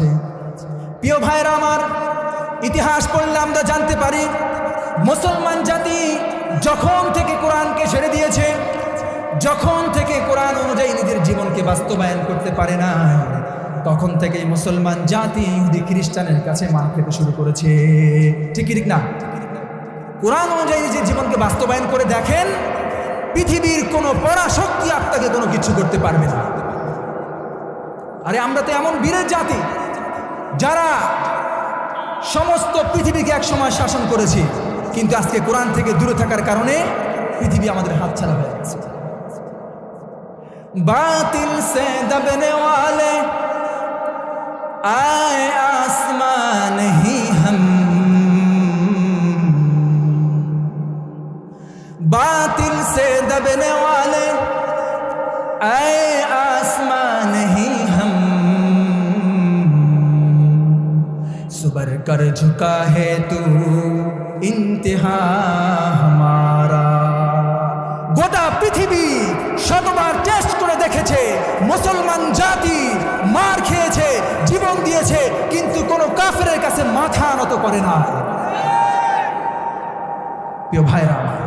আছে। প্রিয় ভাইরা আমার, ইতিহাস পড়লে আমরা জানতে পারি মুসলমান জাতি যখন থেকে কোরআনকে ছেড়ে দিয়েছে, যখন থেকে কোরআন অনুযায়ী নিজের জীবনকে বাস্তবায়ন করতে পারে না, তখন থেকেই মুসলমান জাতি ইহুদি খ্রিস্টানের কাছে মার খেতে শুরু করেছে। ঠিক না? কোরআন অনুযায়ী নিজের জীবনকে বাস্তবায়ন করে দেখেন, পৃথিবীর কোনো পরাশক্তি আপনাকে কোনো কিছু করতে পারবে না। আরে আমরা তো এমন বীরের জাতি যারা সমস্ত পৃথিবীকে একসময় শাসন করেছি, কিন্তু আজকে কোরআন থেকে দূরে থাকার কারণে পৃথিবী আমাদের হাতছাড়া হয়ে গেছে। বাতিল সে দবনে ওয়ালে आए आसमान ही हम, बातिल से दबने वाले आए आसमान ही हम, सुबर कर झुका है तू इंतहा हमारा। গোটা পৃথিবী শতবার টেস্ট করে দেখেছে, মুসলমান জাতি মার খেয়েছে, জীবন দিয়েছে, কিন্তু কোনো কাফেরের কাছে মাথা নত করে না। প্রিয় ভাইরা।